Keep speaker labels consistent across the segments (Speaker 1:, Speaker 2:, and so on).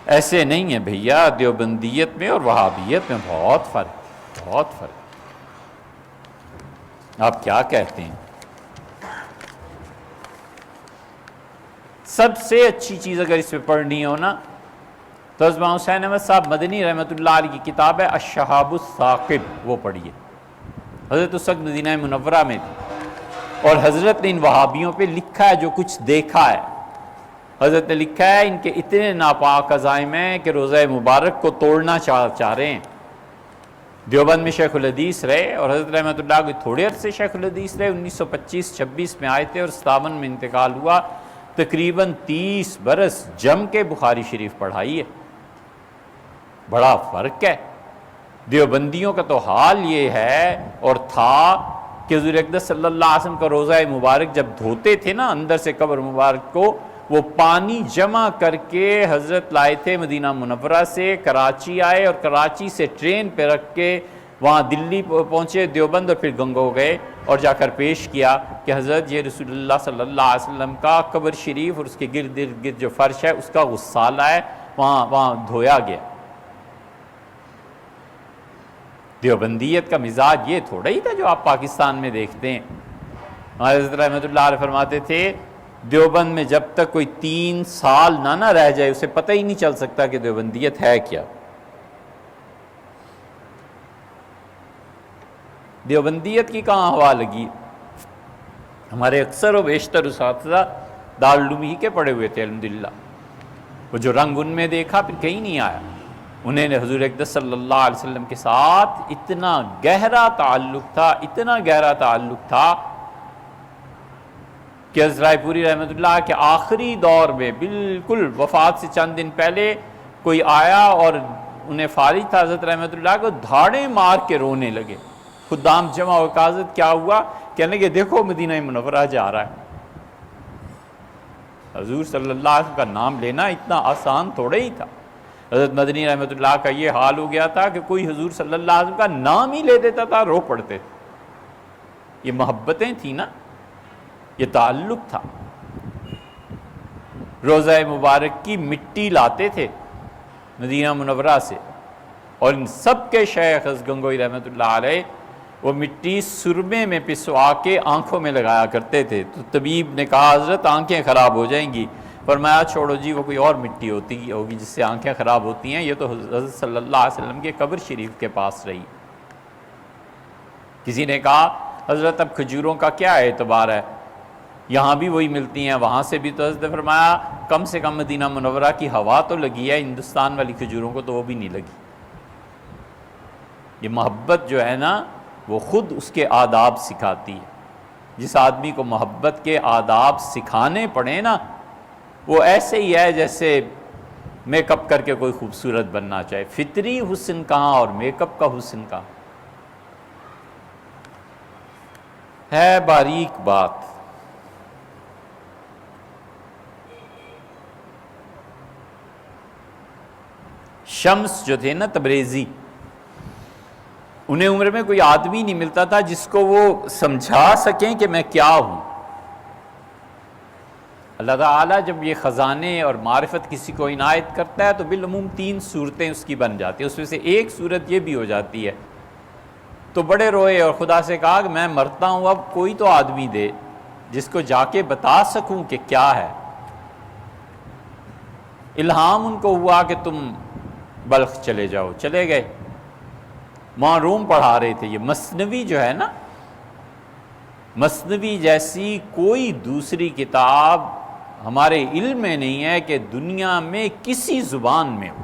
Speaker 1: ایسے نہیں ہے بھیا، دیوبندیت میں اور وہابیت میں بہت فرق، بہت فرق۔ آپ کیا کہتے ہیں؟ سب سے اچھی چیز اگر اس پہ پڑھنی ہو نا تو حضرت حسین احمد صاحب مدنی رحمۃ اللہ علیہ کی کتاب ہے الشہاب الثاقب، وہ پڑھیے۔ حضرت اس وقت مدینہ منورہ میں تھی اور حضرت نے ان وہابیوں پہ لکھا ہے جو کچھ دیکھا ہے۔ حضرت نے لکھا ہے ان کے اتنے ناپاک عزائم ہیں کہ روزہ مبارک کو توڑنا چاہ رہے ہیں۔ دیوبند میں شیخ الحدیث رہے اور حضرت رحمۃ اللہ کو تھوڑے عرصے شیخ الحدیث رہے، 1925-26 میں آئے تھے اور 57 میں انتقال ہوا۔ تقریباً 30 برس جم کے بخاری شریف پڑھائی ہے۔ بڑا فرق ہے۔ دیوبندیوں کا تو حال یہ ہے اور تھا کہ حضور اقدس صلی اللہ علیہ وسلم کا روزہ مبارک جب دھوتے تھے نا اندر سے قبر مبارک کو، وہ پانی جمع کر کے حضرت لائے تھے مدینہ منورہ سے، کراچی آئے اور کراچی سے ٹرین پہ رکھ کے وہاں دلی پہنچے، دیوبند، اور پھر گنگو گئے اور جا کر پیش کیا کہ حضرت یہ رسول اللہ صلی اللہ علیہ وسلم کا قبر شریف اور اس کے گرد گرد جو فرش ہے اس کا غسالہ ہے، وہاں دھویا گیا۔ دیوبندیت کا مزاج یہ تھوڑا ہی تھا جو آپ پاکستان میں دیکھتے ہیں۔ حضرت رحمۃ اللہ علیہ فرماتے تھے دیوبند میں جب تک کوئی 3 سال نہ رہ جائے اسے پتہ ہی نہیں چل سکتا کہ دیوبندیت ہے کیا۔ دیوبندیت کی کہاں ہوا لگی؟ ہمارے اکثر و بیشتر اساتذہ دارالعلوم ہی کے پڑھے ہوئے تھے الحمدللہ، وہ جو رنگ ان میں دیکھا پھر کہیں نہیں آیا۔ انہیں حضور اقدس صلی اللہ علیہ وسلم کے ساتھ اتنا گہرا تعلق تھا، اتنا گہرا تعلق تھا کہ حضرت رائے پوری رحمۃ اللہ کے آخری دور میں بالکل وفات سے چند دن پہلے کوئی آیا اور انہیں فارغ تھا حضرت رحمۃ اللہ کو، دھاڑے مار کے رونے لگے۔ خدام جمع و حضرت کیا ہوا؟ کہنے کہ دیکھو مدینہ منورہ جا رہا ہے۔ حضور صلی اللہ علیہ وسلم کا نام لینا اتنا آسان تھوڑا ہی تھا۔ حضرت مدنی رحمۃ اللہ کا یہ حال ہو گیا تھا کہ کوئی حضور صلی اللہ علیہ وسلم کا نام ہی لے دیتا تھا رو پڑتے تھے۔ یہ محبتیں تھیں نا، یہ تعلق تھا۔ روزہ مبارک کی مٹی لاتے تھے مدینہ منورہ سے، اور ان سب کے شیخ حضرت گنگوئی رحمۃ اللہ علیہ وہ مٹی سرمے میں پسوا کے آنکھوں میں لگایا کرتے تھے۔ تو طبیب نے کہا حضرت آنکھیں خراب ہو جائیں گی، فرمایا چھوڑو جی، وہ کوئی اور مٹی ہوگی جس سے آنکھیں خراب ہوتی ہیں، یہ تو حضرت صلی اللہ علیہ وسلم کے قبر شریف کے پاس رہی۔ کسی نے کہا حضرت اب کھجوروں کا کیا اعتبار ہے، یہاں بھی وہی ملتی ہیں وہاں سے بھی، تو حضرت نے فرمایا کم سے کم مدینہ منورہ کی ہوا تو لگی ہے، ہندوستان والی کھجوروں کو تو وہ بھی نہیں لگی۔ یہ محبت جو ہے نا وہ خود اس کے آداب سکھاتی ہے۔ جس آدمی کو محبت کے آداب سکھانے پڑے نا وہ ایسے ہی ہے جیسے میک اپ کر کے کوئی خوبصورت بننا چاہے۔ فطری حسن کہاں اور میک اپ کا حسن کہاں؟ ہے باریک بات۔ شمس جو تھے نا تبریزی، انہیں عمر میں کوئی آدمی نہیں ملتا تھا جس کو وہ سمجھا سکیں کہ میں کیا ہوں۔ اللہ تعالیٰ جب یہ خزانے اور معرفت کسی کو عنایت کرتا ہے تو بالعموم 3 صورتیں اس کی بن جاتی ہیں، اس میں سے ایک صورت یہ بھی ہو جاتی ہے۔ تو بڑے روئے اور خدا سے کہا کہ میں مرتا ہوں، اب کوئی تو آدمی دے جس کو جا کے بتا سکوں کہ کیا ہے۔ الہام ان کو ہوا کہ تم بلخ چلے جاؤ، چلے گئے۔ وہاں روم پڑھا رہے تھے۔ یہ مثنوی جو ہے نا، مثنوی جیسی کوئی دوسری کتاب ہمارے علم میں نہیں ہے کہ دنیا میں کسی زبان میں ہو۔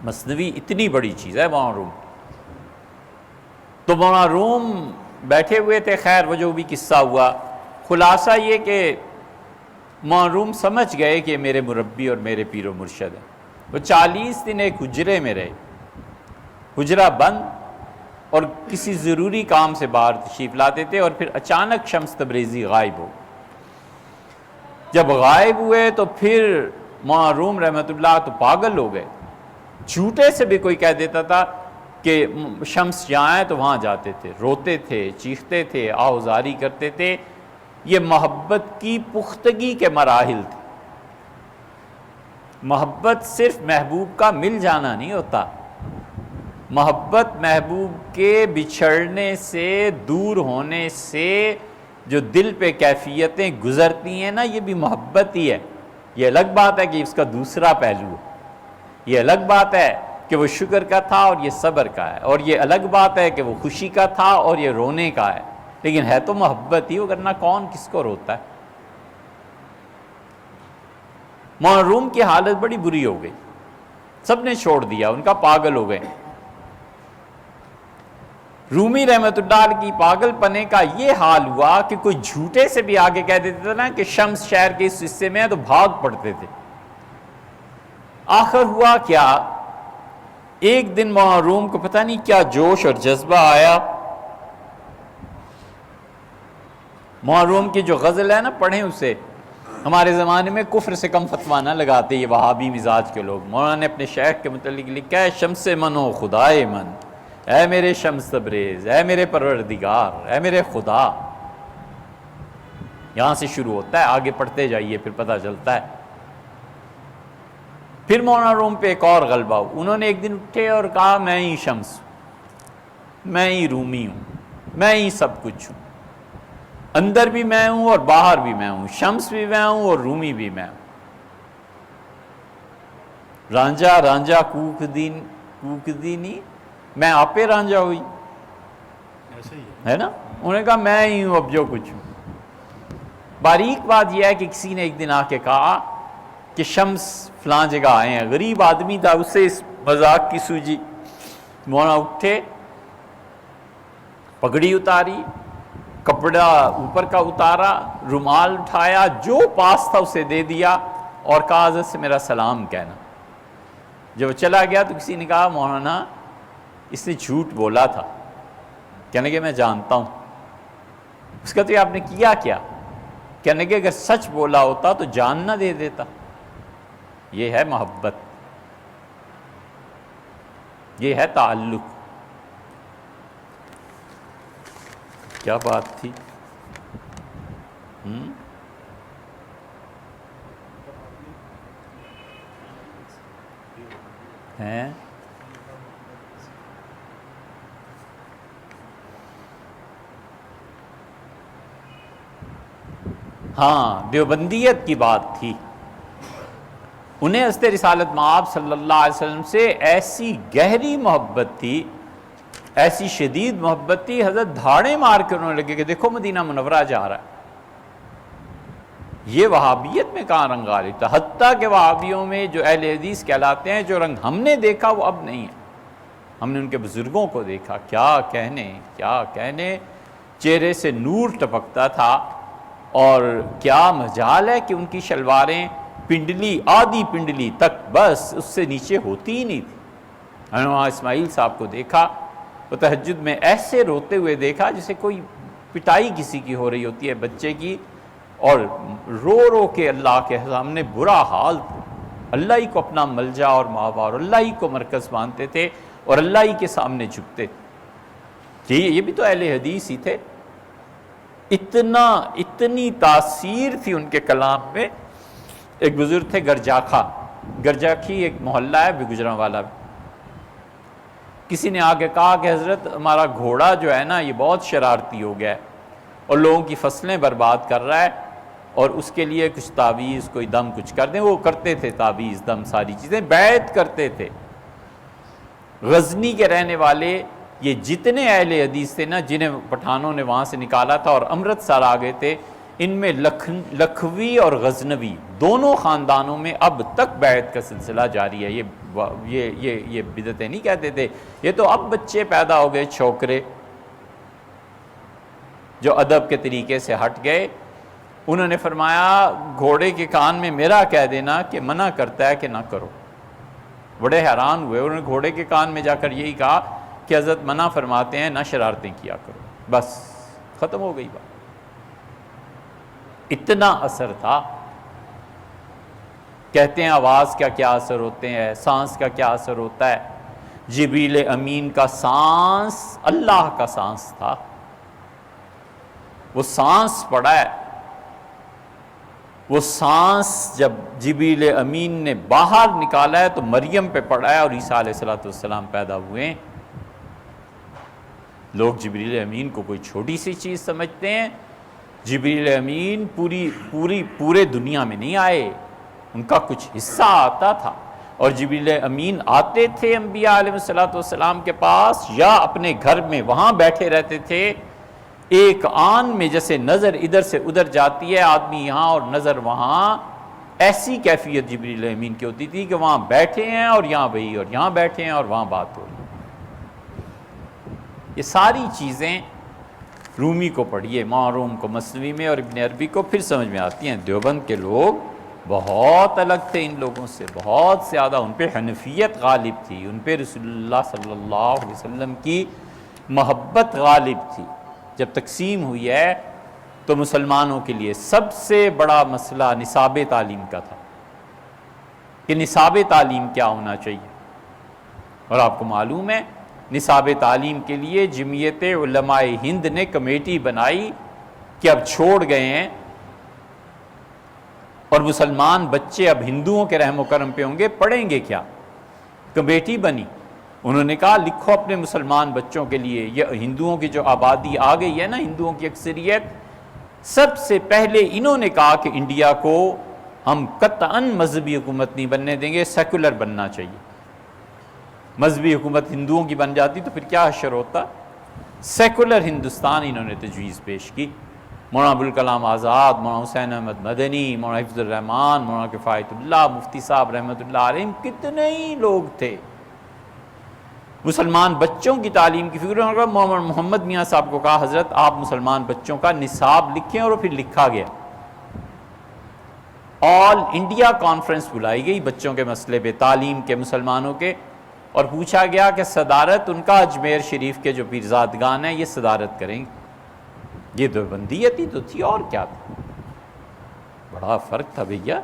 Speaker 1: مثنوی اتنی بڑی چیز ہے وہاں روم۔ تو وہاں روم بیٹھے ہوئے تھے، خیر وہ جو بھی قصہ ہوا، خلاصہ یہ کہ وہاں روم سمجھ گئے کہ میرے مربی اور میرے پیر و مرشد ہیں۔ وہ 40 دن ایک حجرے میں رہے، حجرہ بند، اور کسی ضروری کام سے باہر تشریف لاتے تھے، اور پھر اچانک شمس تبریزی غائب ہو۔ جب غائب ہوئے تو پھر معروم رحمۃ اللہ تو پاگل ہو گئے، جھوٹے سے بھی کوئی کہہ دیتا تھا کہ شمس جہاں ہے تو وہاں جاتے تھے، روتے تھے، چیختے تھے، آہوزاری کرتے تھے۔ یہ محبت کی پختگی کے مراحل تھے۔ محبت صرف محبوب کا مل جانا نہیں ہوتا، محبت محبوب کے بچھڑنے سے، دور ہونے سے جو دل پہ کیفیتیں گزرتی ہیں نا، یہ بھی محبت ہی ہے۔ یہ الگ بات ہے کہ اس کا دوسرا پہلو ہے، یہ الگ بات ہے کہ وہ شکر کا تھا اور یہ صبر کا ہے، اور یہ الگ بات ہے کہ وہ خوشی کا تھا اور یہ رونے کا ہے، لیکن ہے تو محبت ہی، وگرنہ کون کس کو روتا ہے۔ مولانا روم کی حالت بڑی بری ہو گئی، سب نے چھوڑ دیا، ان کا پاگل ہو گئے۔ رومی رحمت اللہ علیہ کی پاگل پنے کا یہ حال ہوا کہ کوئی جھوٹے سے بھی آگے کہہ دیتے تھے نا کہ شمس شہر کے اس حصے میں ہے، تو بھاگ پڑتے تھے۔ آخر ہوا کیا، ایک دن مولانا روم کو پتہ نہیں کیا جوش اور جذبہ آیا۔ مولانا روم کی جو غزل ہے نا، پڑھیں اسے، ہمارے زمانے میں کفر سے کم فتویٰ نہ لگاتے یہ وہابی مزاج کے لوگ۔ مولانا نے اپنے شیخ کے متعلق لکھا ہے، شمس من و خدائے من، اے میرے شمس تبریز، اے میرے پروردگار، اے میرے خدا۔ یہاں سے شروع ہوتا ہے، آگے پڑھتے جائیے پھر پتہ چلتا ہے۔ پھر مولانا روم پہ ایک اور غلبہ ہو، انہوں نے ایک دن اٹھے اور کہا میں ہی شمس ہوں، میں ہی رومی ہوں، میں ہی سب کچھ ہوں، اندر بھی میں ہوں اور باہر بھی میں ہوں، شمس بھی میں ہوں اور رومی بھی میں ہوں۔ رانجھا رانجھا کوک دینی، میں آپے رانجھا ہوئی، ہے نا؟ انہوں نے کہا میں ہی ہوں اب جو کچھ ہوں۔ باریک بات یہ ہے کہ کسی نے ایک دن آ کے کہا کہ شمس فلاں جگہ آئے ہیں، غریب آدمی تھا، اس سے اس مذاق کی سوجی۔ مولانا اٹھے، پگڑی اتاری، کپڑا اوپر کا اتارا، رومال اٹھایا، جو پاس تھا اسے دے دیا اور کہا حضرت سے میرا سلام کہنا۔ جب وہ چلا گیا تو کسی نے کہا مولانا اس نے جھوٹ بولا تھا، کہنے لگے میں جانتا ہوں۔ اس کا تو یہ آپ نے کیا کیا؟ کہنے لگے اگر سچ بولا ہوتا تو جان نہ دے دیتا۔ یہ ہے محبت، یہ ہے تعلق۔ کیا بات تھی؟ ہیں ہاں، دیوبندیت کی بات تھی۔ انہیں حضرت رسالت مآب صلی اللہ علیہ وسلم سے ایسی گہری محبت تھی، ایسی شدید محبت تھی، حضرت دھاڑے مار کے انہوں نے لگے کہ دیکھو مدینہ منورہ جا رہا ہے۔ یہ وہابیت میں کہاں رنگ غالب تھا، حتیٰ کہ وہابیوں میں جو اہل حدیث کہلاتے ہیں، جو رنگ ہم نے دیکھا وہ اب نہیں ہے۔ ہم نے ان کے بزرگوں کو دیکھا، کیا کہنے، چہرے سے نور ٹپکتا تھا، اور کیا مجال ہے کہ ان کی شلواریں پنڈلی، آدھی پنڈلی تک، بس اس سے نیچے ہوتی ہی نہیں تھی۔ ہم نے وہاں اسماعیل صاحب کو دیکھا، وہ تہجد میں ایسے روتے ہوئے دیکھا جیسے کوئی پٹائی کسی کی ہو رہی ہوتی ہے بچے کی، اور رو رو کے اللہ کے سامنے برا حال تھا۔ اللہ ہی کو اپنا ملجا اور ماوا اور اللہ ہی کو مرکز مانتے تھے اور اللہ ہی کے سامنے جھکتے تھے۔ یہ بھی تو اہل حدیث ہی تھے۔ اتنی تاثیر تھی ان کے کلام میں۔ ایک بزرگ تھے گرجاکھی ایک محلہ ہے بھی گجرانوالا میں۔ کسی نے آگے کہا کہ حضرت ہمارا گھوڑا جو ہے نا یہ بہت شرارتی ہو گیا ہے اور لوگوں کی فصلیں برباد کر رہا ہے، اور اس کے لیے کچھ تعویذ، کوئی دم کچھ کر دیں۔ وہ کرتے تھے تعویذ دم ساری چیزیں، بیعت کرتے تھے۔ غزنی کے رہنے والے یہ جتنے اہل حدیث تھے نا، جنہیں پٹھانوں نے وہاں سے نکالا تھا اور امرتسر آ گئے تھے، ان میں لکھوی اور غزنوی دونوں خاندانوں میں اب تک بیعت کا سلسلہ جاری ہے۔ یہ بدعتیں نہیں کہتے تھے، یہ تو اب بچے پیدا ہو گئے چھوکرے جو ادب کے طریقے سے ہٹ گئے۔ انہوں نے فرمایا گھوڑے کے کان میں میرا کہہ دینا کہ منع کرتا ہے کہ نہ کرو۔ بڑے حیران ہوئے، انہوں نے گھوڑے کے کان میں جا کر یہی کہا کہ حضرت منع فرماتے ہیں نہ شرارتیں کیا کرو، بس ختم ہو گئی بات۔ اتنا اثر تھا۔ کہتے ہیں آواز کا کیا اثر ہوتے ہیں، سانس کا کیا اثر ہوتا ہے۔ جبریل امین کا سانس اللہ کا سانس تھا، وہ سانس پڑا ہے، وہ سانس جب جبریل امین نے باہر نکالا ہے تو مریم پہ پڑا ہے اور عیسیٰ علیہ السلام پیدا ہوئے ہیں۔ لوگ جبریل امین کو کوئی چھوٹی سی چیز سمجھتے ہیں۔ جبریل امین پورے دنیا میں نہیں آئے، ان کا کچھ حصہ آتا تھا، اور جبریل امین آتے تھے انبیاء علیہ السلام کے پاس، یا اپنے گھر میں وہاں بیٹھے رہتے تھے۔ ایک آن میں جیسے نظر ادھر سے ادھر جاتی ہے، آدمی یہاں اور نظر وہاں، ایسی کیفیت جبریل امین کی ہوتی تھی کہ وہاں بیٹھے ہیں اور یہاں وہی، اور یہاں بیٹھے ہیں اور وہاں بات ہو رہی ہے۔ یہ ساری چیزیں رومی کو پڑھیے، معروم کو مثنوی میں اور ابن عربی کو، پھر سمجھ میں آتی ہیں۔ دیوبند کے لوگ بہت الگ تھے ان لوگوں سے، بہت زیادہ۔ ان پہ حنفیت غالب تھی، ان پہ رسول اللہ صلی اللہ علیہ وسلم کی محبت غالب تھی۔ جب تقسیم ہوئی ہے تو مسلمانوں کے لیے سب سے بڑا مسئلہ نصاب تعلیم کا تھا کہ نصاب تعلیم کیا ہونا چاہیے، اور آپ کو معلوم ہے نصاب تعلیم کے لیے جمعیت علماء ہند نے کمیٹی بنائی کہ اب چھوڑ گئے ہیں اور مسلمان بچے اب ہندوؤں کے رحم و کرم پہ ہوں گے، پڑھیں گے کیا؟ کمیٹی بنی، انہوں نے کہا لکھو اپنے مسلمان بچوں کے لیے، یہ ہندوؤں کی جو آبادی آ گئی ہے نا، ہندوؤں کی اکثریت، سب سے پہلے انہوں نے کہا کہ انڈیا کو ہم قطعاً مذہبی حکومت نہیں بننے دیں گے، سیکولر بننا چاہیے۔ مذہبی حکومت ہندوؤں کی بن جاتی تو پھر کیا حشر ہوتا؟ سیکولر ہندوستان انہوں نے تجویز پیش کی۔ مولانا ابوالکلام آزاد، مولانا حسین احمد مدنی، مولانا حفظ الرحمان، مولانا کفایت اللہ، مفتی صاحب رحمۃ اللہ علیہ، کتنے ہی لوگ تھے۔ مسلمان بچوں کی تعلیم کی فکر میں مولانا محمد میاں صاحب کو کہا حضرت آپ مسلمان بچوں کا نصاب لکھیں، اور پھر لکھا گیا۔ آل انڈیا کانفرنس بلائی گئی بچوں کے مسئلے پہ، تعلیم کے، مسلمانوں کے، اور پوچھا گیا کہ صدارت ان کا اجمیر شریف کے جو پیرزادگان ہیں یہ صدارت کریں گے۔ یہ دیوبندیت ہی تو تھی، اور کیا تھا؟ بڑا فرق تھا بھیا۔